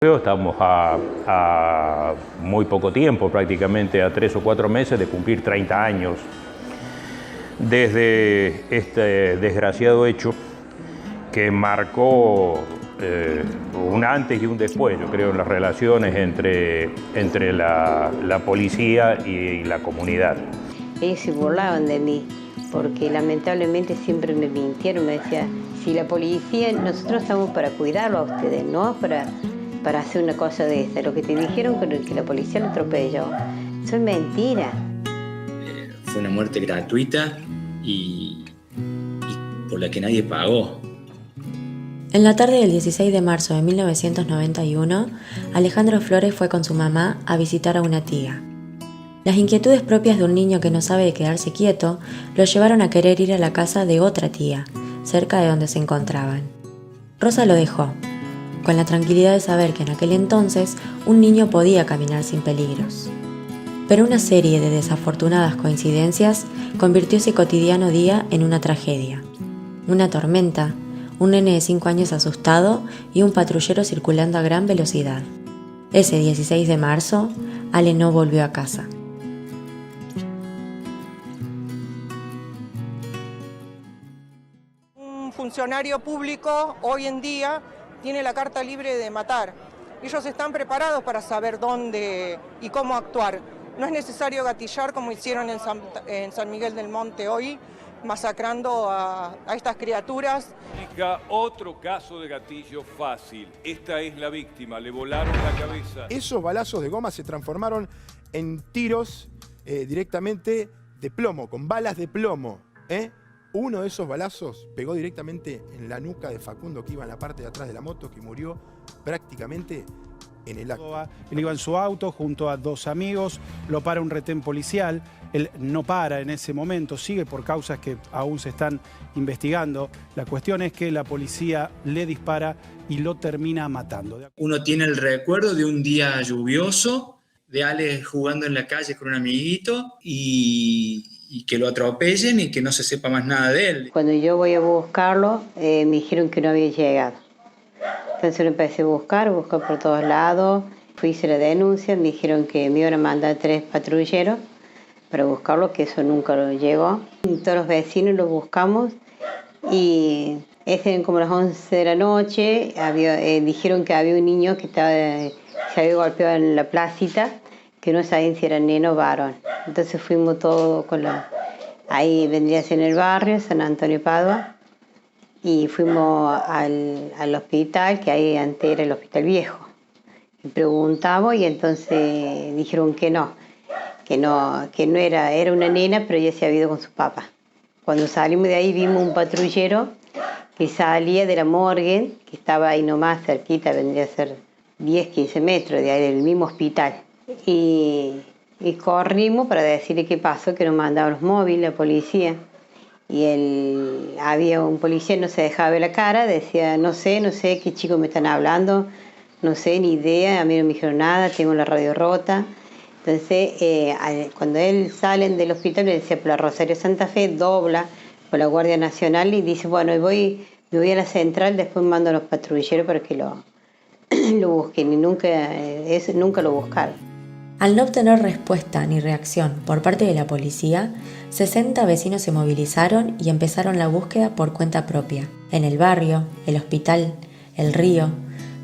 Estamos a muy poco tiempo, prácticamente a 3 o 4 meses de cumplir 30 años desde este desgraciado hecho que marcó un antes y un después, yo creo, en las relaciones entre la policía y la comunidad. Ellos se burlaban de mí, porque lamentablemente siempre me mintieron, me decían, si la policía, nosotros estamos para cuidarlo a ustedes, no para hacer una cosa de esta. Lo que te dijeron que la policía lo atropelló, eso es mentira. Fue una muerte gratuita y por la que nadie pagó. En la tarde del 16 de marzo de 1991, Alejandro Flores fue con su mamá a visitar a una tía. Las inquietudes propias de un niño que no sabe de quedarse quieto lo llevaron a querer ir a la casa de otra tía, cerca de donde se encontraban. Rosa lo dejó, con la tranquilidad de saber que en aquel entonces un niño podía caminar sin peligros. Pero una serie de desafortunadas coincidencias convirtió ese cotidiano día en una tragedia. Una tormenta, un nene de 5 años asustado y un patrullero circulando a gran velocidad. Ese 16 de marzo, Ale no volvió a casa. Un funcionario público hoy en día tiene la carta libre de matar. Ellos están preparados para saber dónde y cómo actuar. No es necesario gatillar como hicieron en San Miguel del Monte hoy, masacrando a estas criaturas. Otro caso de gatillo fácil. Esta es la víctima, le volaron la cabeza. Esos balazos de goma se transformaron en tiros directamente de plomo, con balas de plomo. Uno de esos balazos pegó directamente en la nuca de Facundo, que iba en la parte de atrás de la moto, que murió prácticamente en el acto. Él iba en su auto junto a 2 amigos, lo para un retén policial, él no para en ese momento, sigue por causas que aún se están investigando. La cuestión es que la policía le dispara y lo termina matando. Uno tiene el recuerdo de un día lluvioso, de Ale jugando en la calle con un amiguito y que lo atropellen y que no se sepa más nada de él. Cuando yo voy a buscarlo, me dijeron que no había llegado. Entonces lo empecé a buscar por todos lados. Fui a hacer la denuncia, me dijeron que me iban a mandar 3 patrulleros para buscarlo, que eso nunca lo llegó. Y todos los vecinos lo buscamos y eran como las 11 de la noche. Dijeron que había un niño que se había golpeado en la placita, que no sabían si era neno o varón. Entonces fuimos todos ahí vendría a ser en el barrio, San Antonio Padua, y fuimos al hospital, que ahí antes era el hospital viejo. Y preguntamos y entonces dijeron que no era una nena, pero ella se había ido con su papá. Cuando salimos de ahí vimos un patrullero que salía de la morgue, que estaba ahí nomás cerquita, vendría a ser 10, 15 metros de ahí del mismo hospital. Y corrimos para decirle qué pasó, que nos mandaban los móviles, la policía. Y había un policía, no se dejaba ver la cara, decía, no sé qué chicos me están hablando, no sé, ni idea, a mí no me dijeron nada, tengo la radio rota. Entonces, cuando él sale del hospital, le decía, por la Rosario Santa Fe, dobla por la Guardia Nacional y dice, bueno, me voy a la central, después mando a los patrulleros para que lo busquen. Y nunca lo buscaron. Al no obtener respuesta ni reacción por parte de la policía, 60 vecinos se movilizaron y empezaron la búsqueda por cuenta propia, en el barrio, el hospital, el río,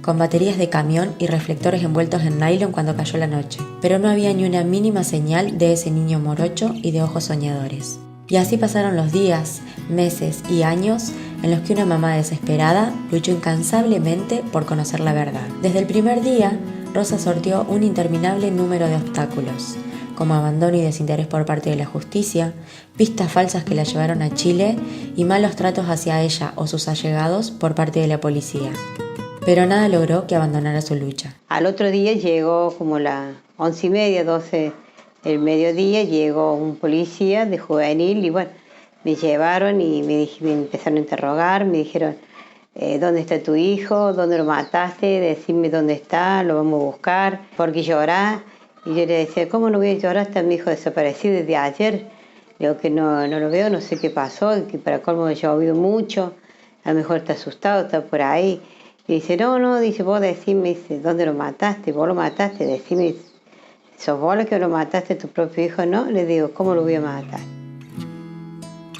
con baterías de camión y reflectores envueltos en nylon cuando cayó la noche. Pero no había ni una mínima señal de ese niño morocho y de ojos soñadores. Y así pasaron los días, meses y años en los que una mamá desesperada luchó incansablemente por conocer la verdad. Desde el primer día, Rosa sorteó un interminable número de obstáculos, como abandono y desinterés por parte de la justicia, pistas falsas que la llevaron a Chile y malos tratos hacia ella o sus allegados por parte de la policía. Pero nada logró que abandonara su lucha. Al otro día llegó como las 11:30, 12 del mediodía, llegó un policía de juvenil y bueno, me llevaron y me empezaron a interrogar, me dijeron, ¿dónde está tu hijo? ¿Dónde lo mataste? Decime dónde está, lo vamos a buscar. ¿Por qué llorás? Y yo le decía, ¿cómo no voy a llorar? Está mi hijo desaparecido desde ayer. Le digo que no lo veo, no sé qué pasó, que para colmo ha llovido mucho, a lo mejor está asustado, está por ahí. Dice, no, dice, vos decime, dice, ¿dónde lo mataste? Vos lo mataste, decime, ¿sos vos lo que lo mataste, tu propio hijo? No, le digo, ¿cómo lo voy a matar?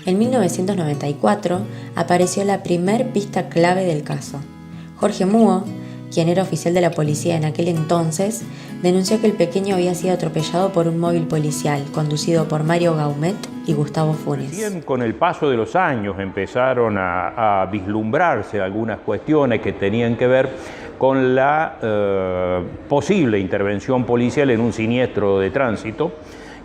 En 1994 apareció la primer pista clave del caso. Jorge Muo, quien era oficial de la policía en aquel entonces, denunció que el pequeño había sido atropellado por un móvil policial conducido por Mario Gaumet y Gustavo Funes. Bien, con el paso de los años empezaron a vislumbrarse algunas cuestiones que tenían que ver con la posible intervención policial en un siniestro de tránsito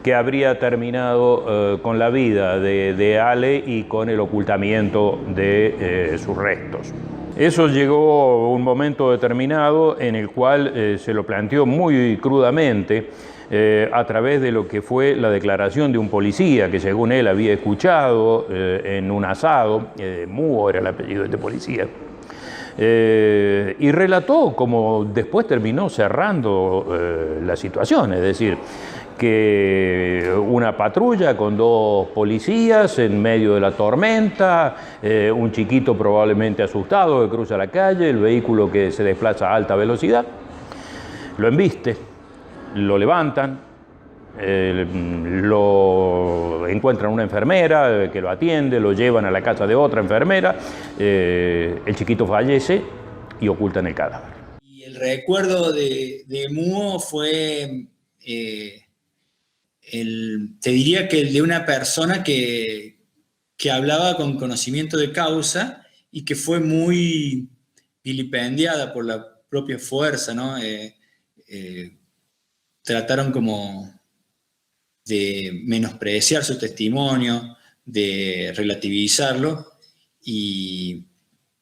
que habría terminado con la vida de Ale y con el ocultamiento de sus restos. Eso llegó a un momento determinado en el cual se lo planteó muy crudamente a través de lo que fue la declaración de un policía que según él había escuchado en un asado, Muo era el apellido de este policía, y relató como después terminó cerrando la situación, es decir, que una patrulla con 2 policías en medio de la tormenta, un chiquito probablemente asustado que cruza la calle, el vehículo que se desplaza a alta velocidad, lo embiste, lo levantan, lo encuentran una enfermera que lo atiende, lo llevan a la casa de otra enfermera, el chiquito fallece y ocultan el cadáver. Y el recuerdo de Muo fue... te diría que el de una persona que hablaba con conocimiento de causa y que fue muy vilipendiada por la propia fuerza, ¿no? Trataron como de menospreciar su testimonio, de relativizarlo y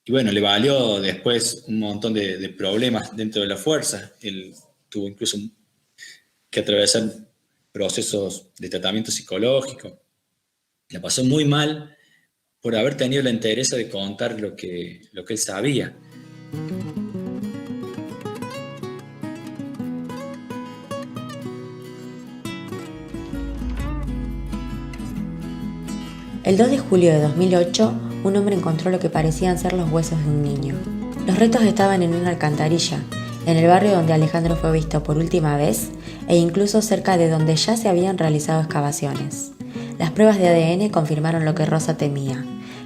bueno, le valió después un montón de problemas dentro de la fuerza. Él tuvo incluso que atravesar procesos de tratamiento psicológico. La pasó muy mal por haber tenido la entereza de contar lo que él sabía. El 2 de julio de 2008, un hombre encontró lo que parecían ser los huesos de un niño. Los restos estaban en una alcantarilla, en el barrio donde Alejandro fue visto por última vez e incluso cerca de donde ya se habían realizado excavaciones. Las pruebas de ADN confirmaron lo que Rosa temía.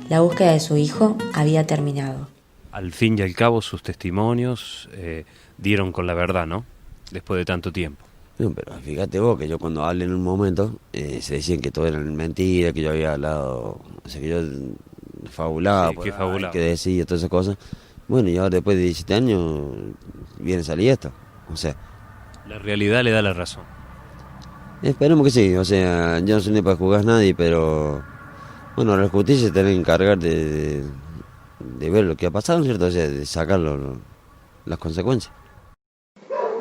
La búsqueda de su hijo había terminado. Al fin y al cabo sus testimonios dieron con la verdad, ¿no? Después de tanto tiempo. No, pero fíjate vos que yo cuando hablé en un momento se decían que todo era mentira, que yo había hablado, o sea, que yo fabulaba, Sí, que fabulaba, que decía todas esas cosas. Bueno, y ahora después de 17 años viene a salir esto, o sea... La realidad le da la razón. Esperemos que sí, o sea, yo no soy ni para juzgar a nadie, pero... Bueno, la justicia se tiene que encargar de ver lo que ha pasado, ¿no es cierto? O sea, de sacar las consecuencias.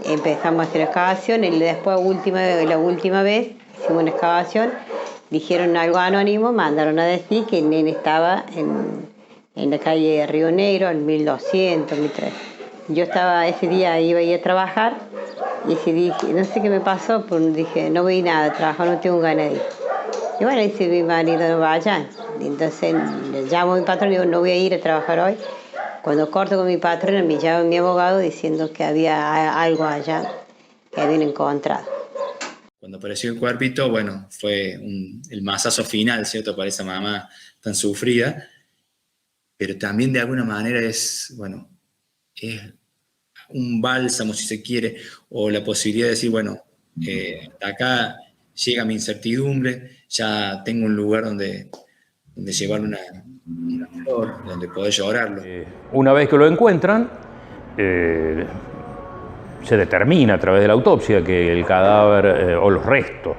Empezamos a hacer excavación y después la última vez hicimos una excavación, dijeron algo anónimo, mandaron a decir que el nene estaba en la calle de Río Negro, en 1200, 1300. Yo estaba, ese día iba a ir a trabajar y dije, no sé qué me pasó, pues dije, no voy nada a trabajar, no tengo ganas de ir. Y bueno, dice mi marido, no vayan. Entonces le llamo a mi patrón y digo, no voy a ir a trabajar hoy. Cuando corto con mi patrón, me llama mi abogado diciendo que había algo allá que habían encontrado. Cuando apareció el cuerpito, bueno, fue el mazazo final, ¿cierto? Para esa mamá tan sufrida. Pero también de alguna manera es un bálsamo, si se quiere, o la posibilidad de decir, bueno, acá llega mi incertidumbre, ya tengo un lugar donde llevarle una flor, donde poder llorarlo. Una vez que lo encuentran, se determina a través de la autopsia que el cadáver o los restos,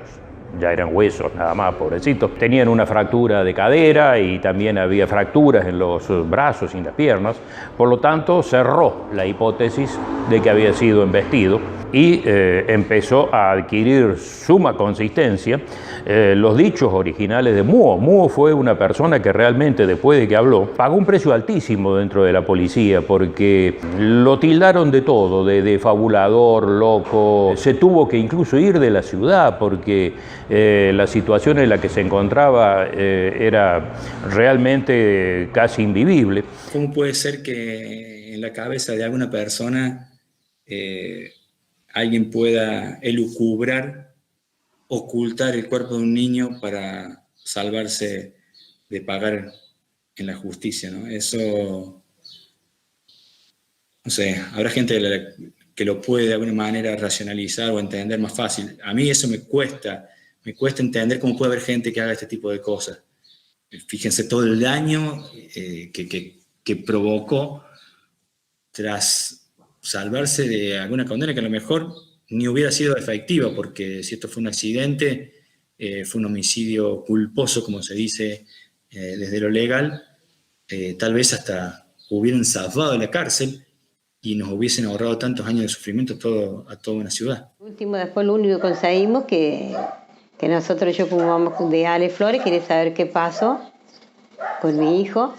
ya eran huesos nada más, pobrecitos, tenían una fractura de cadera y también había fracturas en los brazos y en las piernas, por lo tanto cerró la hipótesis de que había sido embestido y empezó a adquirir suma consistencia los dichos originales de Muo. Muo fue una persona que realmente, después de que habló, pagó un precio altísimo dentro de la policía porque lo tildaron de todo, de fabulador, loco. Se tuvo que incluso ir de la ciudad porque la situación en la que se encontraba era realmente casi invivible. ¿Cómo puede ser que en la cabeza de alguna persona alguien pueda elucubrar, ocultar el cuerpo de un niño para salvarse de pagar en la justicia, ¿no? Eso, no sé, habrá gente que lo puede de alguna manera racionalizar o entender más fácil. A mí eso me cuesta entender cómo puede haber gente que haga este tipo de cosas. Fíjense todo el daño que provocó tras salvarse de alguna condena que a lo mejor ni hubiera sido efectiva, porque si esto fue un accidente, fue un homicidio culposo, como se dice desde lo legal, tal vez hasta hubieran zafado de la cárcel y nos hubiesen ahorrado tantos años de sufrimiento a toda una ciudad. Después lo único que conseguimos que nosotros, yo como mamá de Ale Flores, quería saber qué pasó con mi hijo,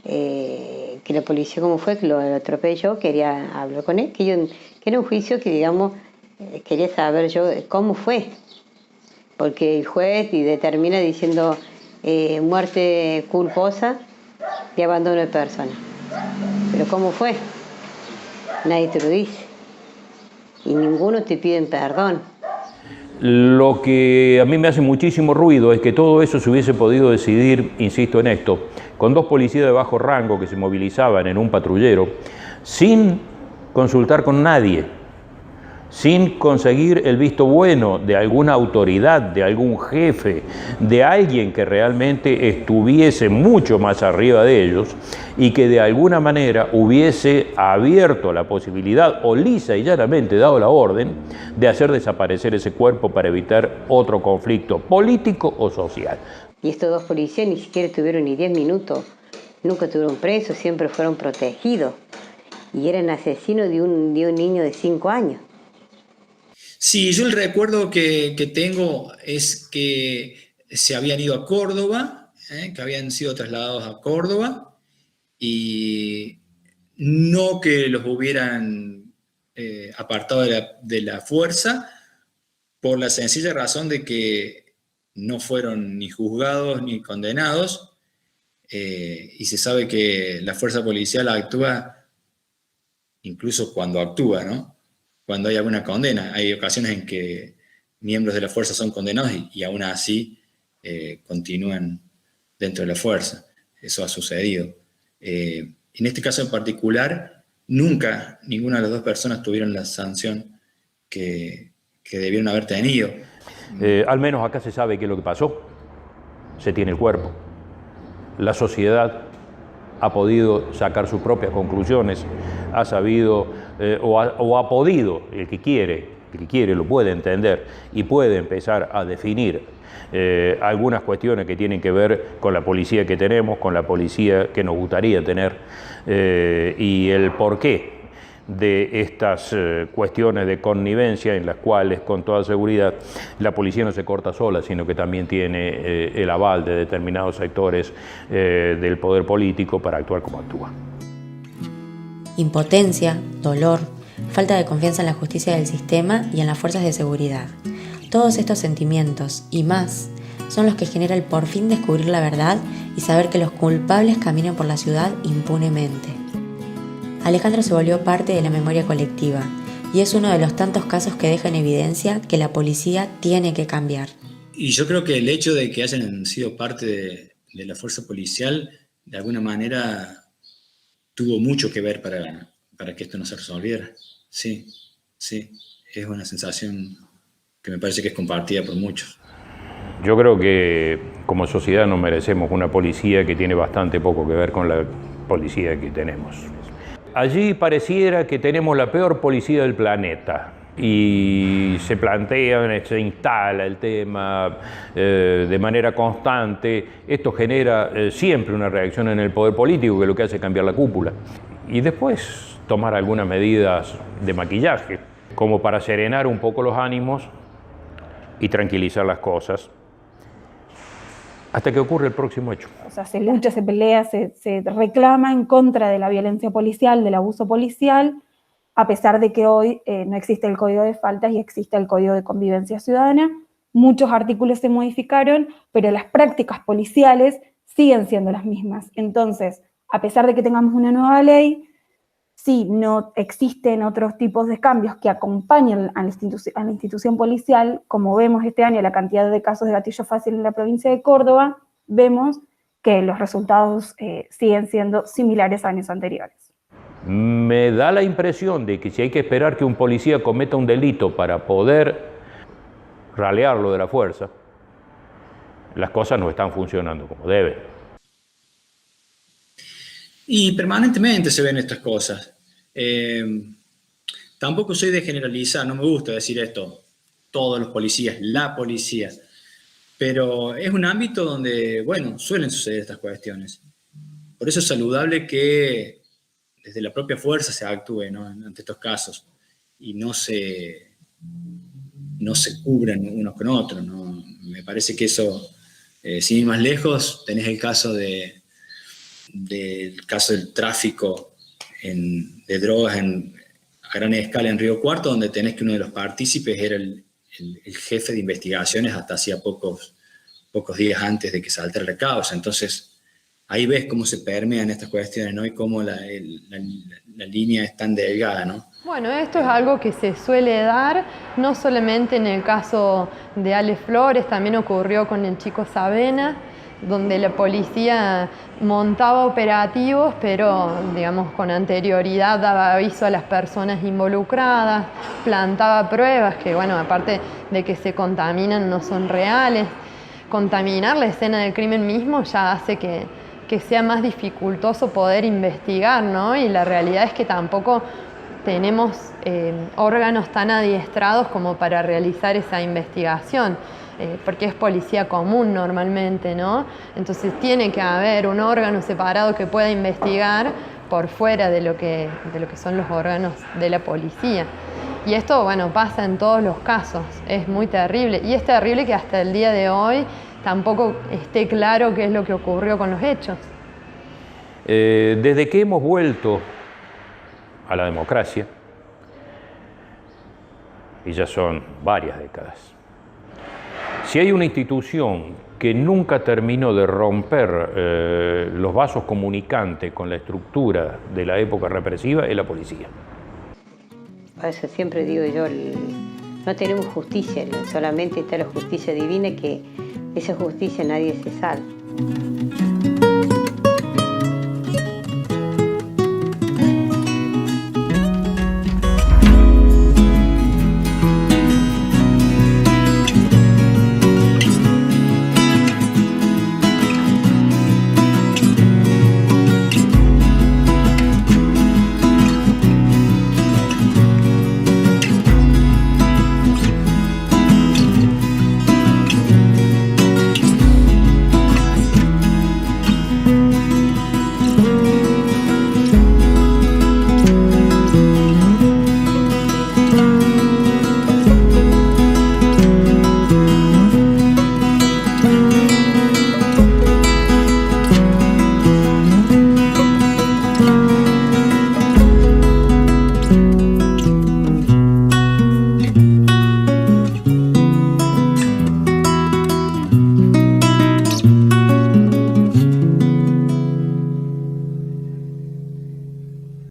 que la policía cómo fue, que lo atropelló, quería hablar con él, que era un juicio que, digamos, quería saber yo cómo fue, porque el juez determina diciendo muerte culposa y abandono de persona. Pero ¿cómo fue? Nadie te lo dice. Y ninguno te pide perdón. Lo que a mí me hace muchísimo ruido es que todo eso se hubiese podido decidir, insisto en esto, con 2 policías de bajo rango que se movilizaban en un patrullero, sin consultar con nadie, sin conseguir el visto bueno de alguna autoridad, de algún jefe, de alguien que realmente estuviese mucho más arriba de ellos y que de alguna manera hubiese abierto la posibilidad o lisa y llanamente dado la orden de hacer desaparecer ese cuerpo para evitar otro conflicto político o social. Y estos 2 policías ni siquiera estuvieron ni 10 minutos, nunca estuvieron presos, siempre fueron protegidos y eran asesinos de un niño de 5 años. Sí, yo el recuerdo que tengo es que se habían ido a Córdoba, que habían sido trasladados a Córdoba, y no que los hubieran apartado de la fuerza, por la sencilla razón de que no fueron ni juzgados ni condenados, y se sabe que la fuerza policial actúa incluso cuando actúa, ¿no? Cuando hay alguna condena. Hay ocasiones en que miembros de la fuerza son condenados y aún así continúan dentro de la fuerza. Eso ha sucedido. En este caso en particular, nunca ninguna de las 2 personas tuvieron la sanción que debieron haber tenido. Al menos acá se sabe qué es lo que pasó. Se tiene el cuerpo. La sociedad ha podido sacar sus propias conclusiones, ha sabido o ha podido, el que quiere lo puede entender y puede empezar a definir algunas cuestiones que tienen que ver con la policía que tenemos, con la policía que nos gustaría tener y el porqué de estas cuestiones de connivencia en las cuales, con toda seguridad, la policía no se corta sola, sino que también tiene el aval de determinados sectores del poder político para actuar como actúa. Impotencia, dolor, falta de confianza en la justicia del sistema y en las fuerzas de seguridad. Todos estos sentimientos y más son los que generan el por fin descubrir la verdad y saber que los culpables caminan por la ciudad impunemente. Alejandro se volvió parte de la memoria colectiva y es uno de los tantos casos que deja en evidencia que la policía tiene que cambiar. Y yo creo que el hecho de que hayan sido parte de la fuerza policial, de alguna manera, tuvo mucho que ver para que esto no se resolviera. Sí, es una sensación que me parece que es compartida por muchos. Yo creo que como sociedad nos merecemos una policía que tiene bastante poco que ver con la policía que tenemos. Allí pareciera que tenemos la peor policía del planeta y se plantea, se instala el tema de manera constante. Esto genera siempre una reacción en el poder político que lo que hace es cambiar la cúpula. Y después tomar algunas medidas de maquillaje, como para serenar un poco los ánimos y tranquilizar las cosas, hasta que ocurre el próximo hecho. O sea, se lucha, se pelea, se reclama en contra de la violencia policial, del abuso policial, a pesar de que hoy no existe el Código de Faltas y existe el Código de Convivencia Ciudadana. Muchos artículos se modificaron, pero las prácticas policiales siguen siendo las mismas. Entonces, a pesar de que tengamos una nueva ley, si no existen otros tipos de cambios que acompañen a la institución policial, como vemos este año la cantidad de casos de gatillo fácil en la provincia de Córdoba, vemos que los resultados siguen siendo similares a años anteriores. Me da la impresión de que si hay que esperar que un policía cometa un delito para poder ralearlo de la fuerza, las cosas no están funcionando como deben. Y permanentemente se ven estas cosas. Tampoco soy de generalizar, no me gusta decir esto, todos los policías, la policía, pero es un ámbito donde, bueno, suelen suceder estas cuestiones. Por eso es saludable que desde la propia fuerza se actúe, ¿no?, ante estos casos y no se cubran unos con otros, ¿no? Me parece que eso, sin ir más lejos, tenés el caso del tráfico de drogas a gran escala en Río Cuarto, donde tenés que uno de los partícipes era el jefe de investigaciones hasta hacía pocos días antes de que saltara la causa. Entonces, ahí ves cómo se permean estas cuestiones, ¿no? Y cómo la línea es tan delgada, ¿no? Bueno, esto es algo que se suele dar, no solamente en el caso de Ale Flores, también ocurrió con el chico Savena, donde la policía montaba operativos, pero digamos con anterioridad daba aviso a las personas involucradas, plantaba pruebas que, bueno, aparte de que se contaminan, no son reales. Contaminar la escena del crimen mismo ya hace que sea más dificultoso poder investigar, ¿no? Y la realidad es que tampoco tenemos órganos tan adiestrados como para realizar esa investigación. Porque es policía común normalmente, ¿no? Entonces tiene que haber un órgano separado que pueda investigar por fuera de lo que son los órganos de la policía. Y esto, bueno, pasa en todos los casos, es muy terrible. Y es terrible que hasta el día de hoy tampoco esté claro qué es lo que ocurrió con los hechos. Desde que hemos vuelto a la democracia, y ya son varias décadas, si hay una institución que nunca terminó de romper los vasos comunicantes con la estructura de la época represiva, es la policía. Por eso siempre digo yo, no tenemos justicia, solamente está la justicia divina, que esa justicia nadie se salva.